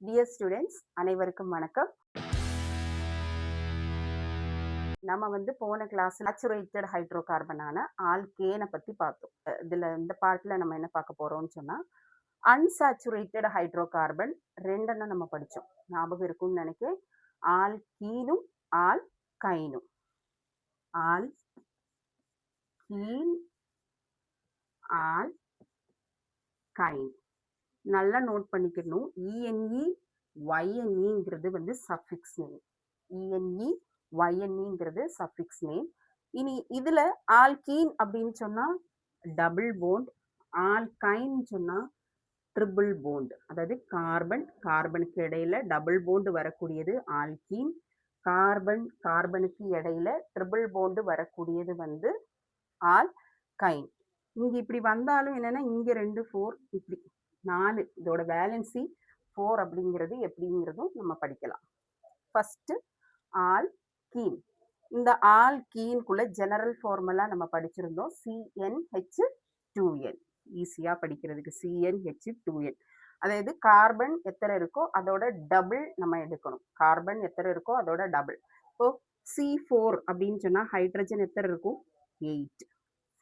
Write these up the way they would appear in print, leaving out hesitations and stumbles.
Dear students, அனைவருக்கும் வணக்கம். நம்ம போன கிளாஸ் சேச்சுரேட்டட் ஹைட்ரோ கார்பனான ஆல்கேனை பற்றி பார்த்தோம். இந்த பார்ட்டில் நம்ம என்ன பார்க்க போகிறோம்னு சொன்னால், அன்சாச்சுரேட்டட் ஹைட்ரோ கார்பன் ரெண்டெண்ணம் நம்ம படித்தோம். ஞாபகம் இருக்கும்னு நினைக்கிறேன். ஆல்கீனும் ஆல்கைனும். Alkene alkyne. நல்லா நோட் பண்ணிக்கணும். இஎன்இ ஒய்என்இங்கிறது சஃபிக்ஸ் நேம். இஎன்இ ஒய்என்இங்கிறது சஃபிக்ஸ் நேம். இனி இதுல ஆல்கீன் அப்படின்னு சொன்னா டபுள் போண்ட், ஆல்கைன் சொன்னா ட்ரிபிள் போண்ட். அதாவது கார்பனுக்கு இடையில டபுள் போண்டு வரக்கூடியது ஆல்கீன், கார்பனுக்கு இடையில ட்ரிபிள் போண்டு வரக்கூடியது ஆல்கைன். இங்க இப்படி வந்தாலும் என்னன்னா இங்க 2 4 இப்படி 4, இதோட வேலன்சி 4 அப்படிங்கிறது எப்படிங்கிறதும் நம்ம படிக்கலாம். First alkene. இந்த ஆல்கீனுக்குள்ள ஜெனரல் ஃபார்முலா நம்ம படிச்சிருந்தோம். CnH2n. ஈஸியா படிக்கிறதுக்கு CnH2n. அதாவது கார்பன் எத்தனை இருக்கோ அதோட டபுள் நம்ம எடுக்கணும். கார்பன் எத்தனை இருக்கோ அதோட டபுள். இப்போ C4 அப்படின்னு சொன்னா ஹைட்ரஜன் எத்தனை இருக்கும்? 8.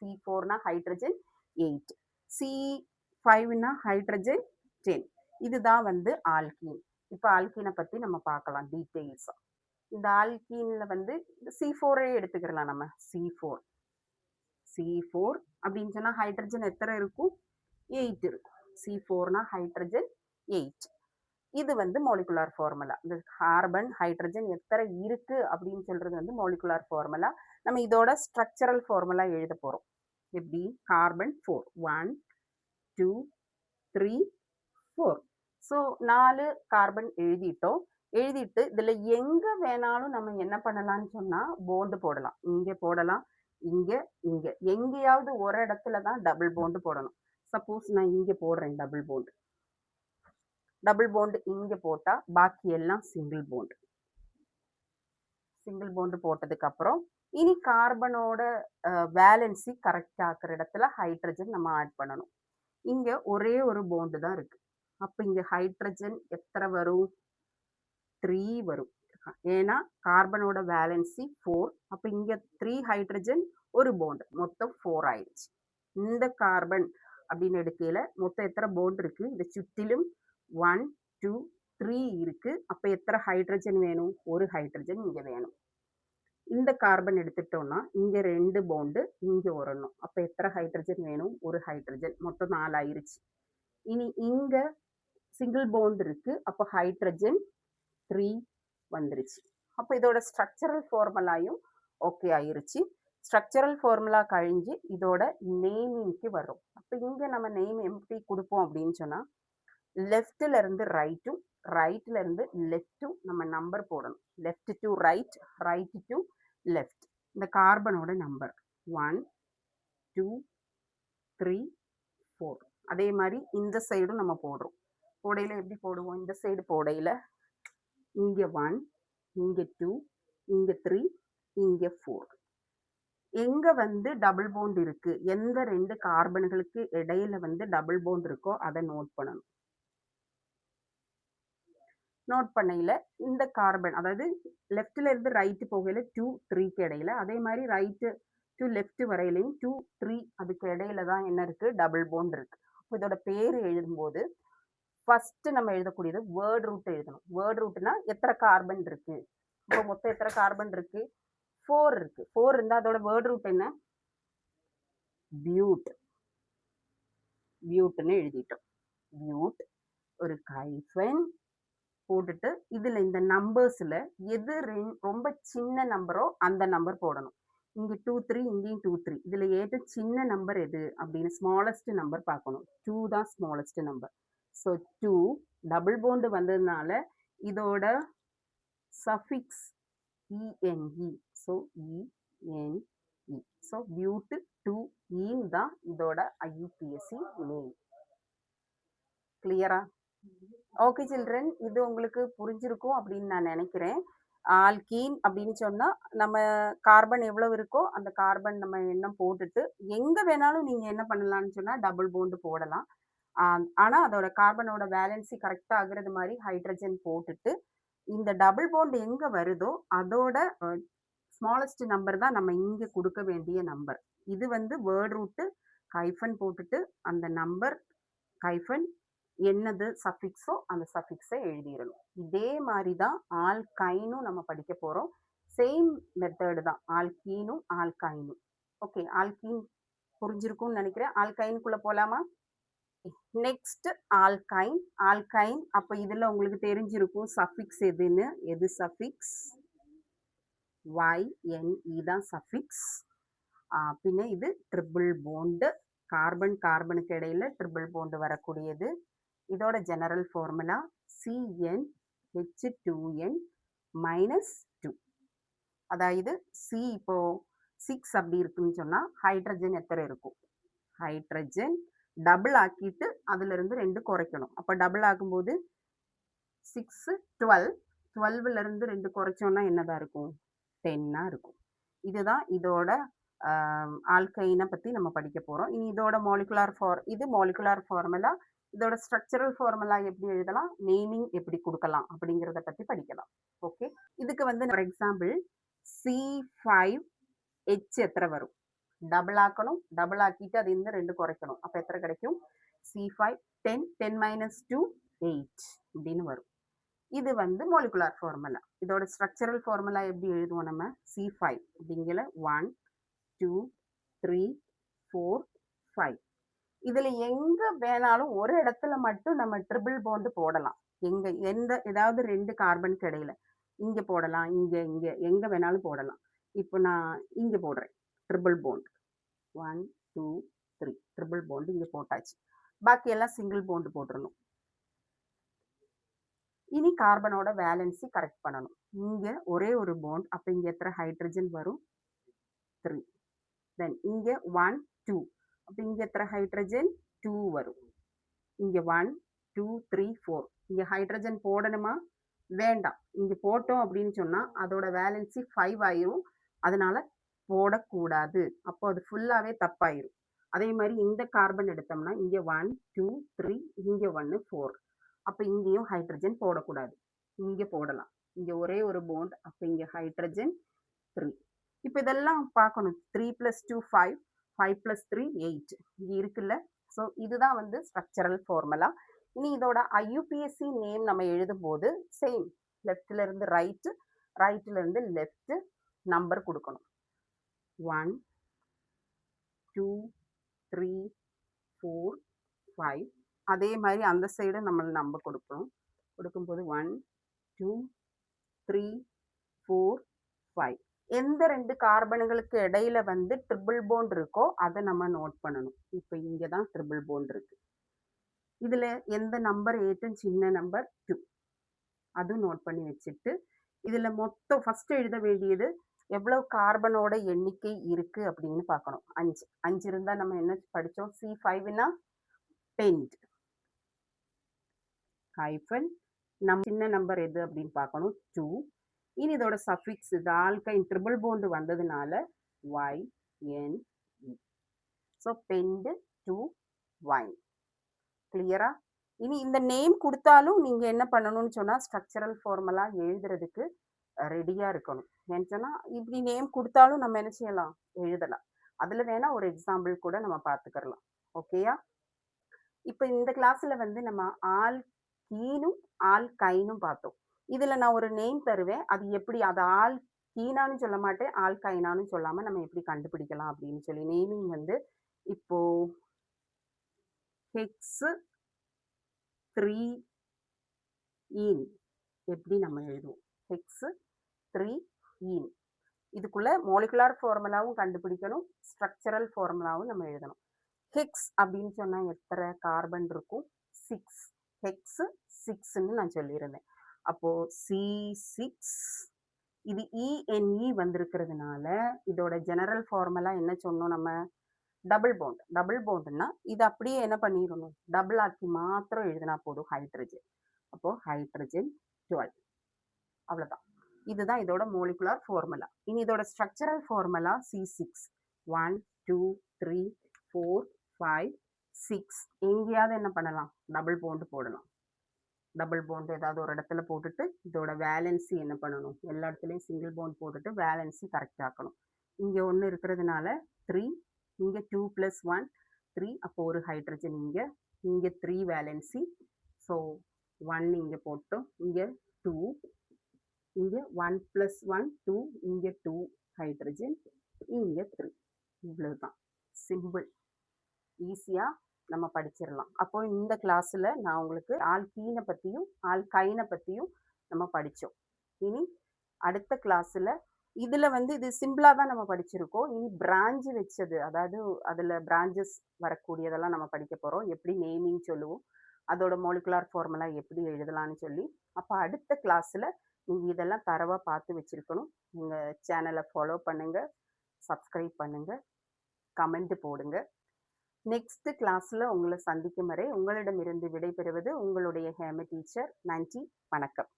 C4னா ஹைட்ரஜன் 8. C5னா ஹைட்ரஜன் 10. இதுதான் ஆல்கீன். இப்போ ஆல்கீனை பத்தி நம்ம பார்க்கலாம் டீட்டெயில்ஸா. இந்த ஆல்கீன்ல C4 எடுத்துக்கலாம். நம்ம C4 அப்படின்னு சொன்னா ஹைட்ரஜன் எத்தனை இருக்கும்? 8 இருக்கும். C4னா ஹைட்ரஜன் 8. இது மோலிகுலார் ஃபார்முலா. இந்த கார்பன் ஹைட்ரஜன் எத்தனை இருக்கு அப்படின்னு சொல்றது மோலிகுலார் ஃபார்முலா. நம்ம இதோட ஸ்ட்ரக்சரல் ஃபார்முலா எழுத போறோம். எப்படி? கார்பன் 4 1 2 3 4. ஸோ 4 கார்பன் எழுதிட்டோம். எழுதிட்டு இதுல எங்க வேணாலும் நம்ம என்ன பண்ணலாம்னு சொன்னா போண்டு போடலாம். இங்க போடலாம், இங்க எங்கேயாவது ஒரு இடத்துல தான் டபுள் போண்டு போடணும். சப்போஸ் நான் இங்க போடுறேன் டபுள் போண்டு இங்க போட்டா பாக்கி எல்லாம் சிங்கிள் போண்டு போட்டதுக்கு அப்புறம் இனி கார்பனோட வேலன்சி கரெக்ட் ஆக்குற இடத்துல ஹைட்ரஜன் நம்ம ஆட் பண்ணணும். இங்க ஒரே ஒரு போண்டு தான் இருக்கு. அப்ப இங்க ஹைட்ரஜன் எத்தனை வரும்? 3 வரும். ஏன்னா கார்பனோட வேலன்சி 4. அப்ப இங்க 3 ஹைட்ரஜன் ஒரு போண்ட், மொத்தம் 4 ஆயிடுச்சு. இந்த கார்பன் அப்படின்னு எடுக்கையில மொத்தம் எத்தனை போண்ட் இருக்கு? இந்த சுற்றிலும் 1 2 3 இருக்கு. அப்ப எத்தனை ஹைட்ரஜன் வேணும்? ஒரு ஹைட்ரஜன் இங்க வேணும். இந்த கார்பன் எடுத்துட்டோம்னா இங்க 2 போண்டு, இங்க வரணும். அப்ப எத்தனை ஹைட்ரஜன் வேணும்? ஒரு ஹைட்ரஜன். மொத்தம் 4 ஆயிருச்சு. இனி இங்க சிங்கிள் போண்ட் இருக்கு. அப்ப ஹைட்ரஜன் 3 வந்துருச்சு. அப்ப இதோட ஸ்ட்ரக்சரல் ஃபார்முலாயும் ஓகே ஆயிருச்சு. ஸ்ட்ரக்சரல் ஃபார்முலா கழிஞ்சு இதோட நேமிங்க்கு வரும். அப்ப இங்க நம்ம நேம் எப்படி கொடுப்போம் அப்படின்னு சொன்னா, லெஃப்ட்ல இருந்து ரைட்டும் ரைட்ல இருந்து லெஃப்ட்டும் நம்ம நம்பர் போடணும். Left to right, right to left. இந்த கார்பனோட நம்பர் 1 2 3 4. அதே மாதிரி இந்த சைடும் நம்ம போடுறோம். போடையில எப்படி போடுவோம்? இந்த சைடு போடையில இங்க 1 இங்க 2 இங்க 3 இங்க 4. எங்க டபுள் போண்ட் இருக்கு, எந்த 2 கார்பன்களுக்கு இடையில டபுள் போண்ட் இருக்கோ அதை நோட் பண்ணணும். நோட் பண்ணையில இந்த கார்பன், அதாவது லெஃப்ட்ல இருந்து ரைட் போகையில 2 3க்கு இடையில, அதே மாதிரி ரைட் டு லெஃப்ட் வரையிலையும் 2 3 அதுக்கு இடையில தான் என்ன இருக்கு? டபுள் போண்ட் இருக்கு. அப்போ இதோட பேர் எழுதும்போது ஃபர்ஸ்ட் நம்ம எழுதக்கூடியது வேர்ட் ரூட் எழுதணும். வேர்ட் ரூட்னா எத்தனை கார்பன் இருக்கு. இப்போ மொத்தம் எத்தனை கார்பன் இருக்கு? 4 இருக்கு. 4 இருந்தா அதோட வேர்ட் ரூட் என்ன? பியூட்னு எழுதிட்டோம். பியூட் ஒரு ஹைஃபன் போட்டுட்டு இதுல இந்த நம்பர்ஸ்ல எது ரொம்ப சின்ன நம்பரோ அந்த நம்பர் போடணும். இங்க 2 3, இங்கேயும் 2 3. இதுல ஏது சின்ன நம்பர் எது அப்படின்னு ஸ்மாலஸ்ட் நம்பர் பார்க்கணும். 2 தான் smallest number. So 2 double bond வந்ததுனால இதோட suffix E N E. So E N E. So but 2 தான் இதோட ஐயுபிஎஸ்சி நேம். கிளியரா? ஓகே சில்ட்ரன், இது உங்களுக்கு புரிஞ்சிருக்கும் அப்படின்னு நான் நினைக்கிறேன். ஆல்கீன் அப்படின்னு சொன்னா நம்ம கார்பன் எவ்வளவு இருக்கோ அந்த கார்பன் நம்ம எண்ணம் போட்டுட்டு எங்க வேணாலும் நீங்க என்ன பண்ணலாம்னு சொன்னா டபுள் போண்டு போடலாம். ஆனா அதோட கார்பனோட வேலன்சி கரெக்டா ஆகுறது மாதிரி ஹைட்ரஜன் போட்டுட்டு இந்த டபுள் பாண்ட் எங்க வருதோ அதோட ஸ்மாலஸ்ட் நம்பர் தான் நம்ம இங்க கொடுக்க வேண்டிய நம்பர். இது வந்து வேர்ட் ரூட் ஹைஃபன் போட்டுட்டு அந்த நம்பர் ஹைஃபன் என்னது சஃபிக்ஸோ அந்த சஃபிக்ஸை எழுதிடணும். இதே மாதிரி தான் ஆல்கைனும் நம்ம படிக்க போறோம். சேம் மெத்தடு தான் ஆல்கீனும் ஆல்கைனும். ஓகே, ஆல்கீன் புரிஞ்சிருக்கும்னு நினைக்கிறேன். ஆல்கைனுக்குள்ள போலாமா? Next alkyne. ஆல்கைன் அப்ப இதுல உங்களுக்கு தெரிஞ்சிருக்கும் சஃபிக்ஸ் எதுன்னு. எது சஃபிக்ஸ்? YNE தான் சஃபிக்ஸ். பின்ன இது ட்ரிபிள் போண்டு, கார்பன் கார்பனுக்கு இடையில ட்ரிபிள் போண்டு வரக்கூடியது. இதோட ஜெனரல் ஃபார்முலா CnH2n -2. அதாவது சி இப்போ 6 அப்படி இருக்குன்னு சொன்னா ஹைட்ரஜன் எத்தனை இருக்கும்? ஹைட்ரஜன் டபுள் ஆக்கிட்டு அதுல இருந்து 2 குறைக்கணும். அப்ப டபுள் ஆகும்போது 6 12, 12ல இருந்து 2 குறைச்சோம்னா என்னதான் இருக்கும்? 10 இருக்கும். இதுதான் இதோட ஆல்கைனை பத்தி நம்ம படிக்க போறோம். இனி இதோட இது மாலிகுலார் ஃபார்முலா. இதோட ஸ்ட்ரக்சரல் ஃபார்முலா எப்படி எழுதலாம், நேமிங் எப்படி கொடுக்கலாம் அப்படிங்கிறத பத்தி படிக்கலாம். ஓகே, இதுக்கு வந்து ஃபார் எக்ஸாம்பிள் C5H எத்தனை வரும்? டபுள் ஆக்கணும், டபுள் ஆக்கிட்டு அது இந்த 2 குறைக்கணும். அப்ப எத்தனை கிடைக்கும்? C5 10, 10 - 2 8 அப்படின்னு வரும். இது வந்து மாலிகுலார் ஃபார்முலா. இதோட ஸ்ட்ரக்சரல் ஃபார்முலா எப்படி எழுதுவோம் நம்ம? C5 அப்படிங்கிற 1 2 3 4 5. இதுல எங்க வேணாலும் ஒரு இடத்துல மட்டும் நம்ம ட்ரிபிள் பாண்ட் போடலாம். ஏதாவது 2 கார்பனுக்கு இடையில இங்க போடலாம், இங்க இங்க எங்க வேணாலும் போடலாம். இப்போ நான் இங்க போடுறேன் ட்ரிபிள் பாண்ட். 1 2 3 ட்ரிபிள் பாண்ட் இங்க போட்டாச்சு. பாக்கி எல்லாம் சிங்கிள் பாண்ட் போட்டுறணும். இனி கார்பனோட வேலன்சி கரெக்ட் பண்ணணும். இங்க ஒரே ஒரு பாண்ட், அப்ப இங்க எத்தனை ஹைட்ரஜன் வரும்? 3. தென் இங்க 1 2, அப்ப இங்க எத்தனை ஹைட்ரஜன்? 2 வரும். இங்க 1 2 3 4. இங்க ஹைட்ரஜன் போடணுமா? வேண்டாம். இங்க போட்டோம் அப்படின்னு சொன்னா அதோட வேலன்சி 5 ஆயிரும். அதனால போடக்கூடாது. அப்போ அது ஃபுல்லாவே தப்பாயிரும். அதே மாதிரி இந்த கார்பன் எடுத்தோம்னா இங்க 1 2 3, இங்க 1 4. அப்ப இங்கேயும் ஹைட்ரஜன் போடக்கூடாது. இங்க போடலாம். இங்க ஒரே ஒரு பாண்ட், அப்ப இங்க ஹைட்ரஜன் 3. இப்ப இதெல்லாம் பார்க்கணும். 3 + 2 5, 5 + 3 8 இங்க இருக்குல்ல. ஸோ இதுதான் வந்து ஸ்ட்ரக்சரல் ஃபார்முலா. இனி இதோட IUPAC நேம் நம்ம எழுதும் போது சேம், லெஃப்ட்ல இருந்து ரைட், ரைட்ல இருந்து லெஃப்ட் நம்பர் கொடுக்கணும். 1 2 3 4 5. அதே மாதிரி அந்த சைடு நம்ம நம்பர் கொடுக்கும்போது 1 2 3 4 5. எந்த 2 கார்பன்களுக்கு இடையில வந்து ட்ரிபிள் பாண்ட் இருக்கோ அதை நம்ம நோட் பண்ணணும். இப்போ இங்க தான் ட்ரிபிள் பாண்ட் இருக்கு. இதுல எந்த நம்பர் 8 சின்ன நம்பர் 2, அதுவும் நோட் பண்ணி வச்சுட்டு இதுல மொத்தம் ஃபர்ஸ்ட் எழுத வேண்டியது எவ்வளவு கார்பனோட எண்ணிக்கை இருக்கு அப்படின்னு பார்க்கணும். 5. 5 இருந்தா நம்ம என்ன படிச்சோம்? C5னா பென்ட் ஹைஃபன் நம்ம சின்ன நம்பர் எது அப்படின்னு பார்க்கணும், 2. இனி இதோட சஃபிக்ஸ், இது ஆல்கைன் ட்ரிபிள் பாண்ட் வந்ததுனால YNE. So pent 2 yne. கிளியரா? இனி இந்த நேம் கொடுத்தாலும் நீங்க என்ன பண்ணணும்னு சொன்னா ஸ்ட்ரக்சரல் ஃபார்முலா எழுதுறதுக்கு ரெடியா இருக்கணும். ஏன்னு சொன்னா இப்படி நேம் கொடுத்தாலும் நம்ம என்ன செய்யலாம்? எழுதலாம். அதுல வேணா ஒரு எக்ஸாம்பிள் கூட நம்ம பார்த்துக்கலாம். ஓகேயா? இப்போ இந்த கிளாஸ்ல வந்து நம்ம ஆல்கீனும் ஆல்கைனும் பார்த்தோம். இதுல நான் ஒரு நேம் தருவேன். அது எப்படி, அது ஆல்கீனான்னு சொல்ல மாட்டேன், ஆல்கைனான்னு சொல்லாம நம்ம எப்படி கண்டுபிடிக்கலாம் அப்படின்னு சொல்லி. நேமிங் வந்து இப்போ ஹெக்ஸ் 3 ஈன் எப்படி நம்ம எழுதுவோம்? ஹெக்ஸ் 3 ஈன். இதுக்குள்ள மாலிகுலார் ஃபார்முலாவும் கண்டுபிடிக்கணும், ஸ்ட்ரக்சரல் ஃபார்முலாவும் நம்ம எழுதணும். ஹெக்ஸ் அப்படின்னு சொன்னா எத்தனை கார்பன் இருக்கும்? 6. ஹெக்ஸ் 6ன்னு நான் சொல்லியிருந்தேன். அப்போ C6. இது ENE வந்திருக்கிறதுனால இதோட ஜெனரல் ஃபார்முலா என்ன சொன்னோம் நம்ம? Double bond. டபுள் பாண்ட்னா இது அப்படியே என்ன பண்ணிடணும்? டபுள் ஆக்கி மாத்திரம் எழுதினா போதும், ஹைட்ரஜன். அப்போ ஹைட்ரஜன் 12. அவ்வளவுதான். இதுதான் இதோட மாலிகுலார் ஃபார்முலா. இனி இதோட ஸ்ட்ரக்சரல் ஃபார்முலா C6. 1 2 3 4 5 6 எங்கேயாவது என்ன பண்ணலாம்? டபுள் பாண்ட் போடலாம். டபுள் பாண்ட் ஏதாவது ஒரு இடத்துல போட்டுட்டு, இதோட வேலன்சி என்ன பண்ணணும்? எல்லா இடத்துலயும் சிங்கிள் பாண்ட் போட்டுட்டு வேலன்சி கரெக்ட் ஆக்கணும். இங்க 1 இருக்கிறதுனால 3, இங்க 2 + 1 3 அப்போ ஒரு ஹைட்ரஜன் இங்க. இங்க 3 வேலன்சி. ஸோ 1 இங்க போட்டோம். இங்க 2, இங்க 1 + 1 2, இங்க 2 ஹைட்ரஜன், இங்க 3. இவ்வளவுதான். சிம்பிள். ஈஸியா நம்ம படிச்சிடலாம். அப்போ இந்த கிளாஸ்ல நான் உங்களுக்கு ஆல்கீனை பத்தியும் ஆல்கைனை பத்தியும் நம்ம படிச்சோம். இனி அடுத்த கிளாஸ்ல இதுல வந்து இது சிம்பிளா தான் நம்ம படிச்சிருக்கோம். இனி பிரான்ச் வச்சது, அதாவது அதுல பிரான்ச்சஸ் வரக்கூடியதெல்லாம் நம்ம படிக்க போறோம். எப்படி நேமிங் சொல்லுவோம், அதோட மோலிகுலார் ஃபார்முலா எப்படி எழுதலாம்னு சொல்லி. அப்ப அடுத்த கிளாஸ்ல நீங்க இதெல்லாம் தரவா பார்த்து வச்சிருக்கணும். உங்க சேனலை ஃபாலோ பண்ணுங்க, சப்ஸ்கிரைப் பண்ணுங்க, கமெண்ட் போடுங்க. நெக்ஸ்ட் கிளாஸ்ல உங்களை சந்திக்கும் வரை உங்களிடமிருந்து விடைபெறுவது உங்களுடைய ஹேம டீச்சர். நன்றி, வணக்கம்.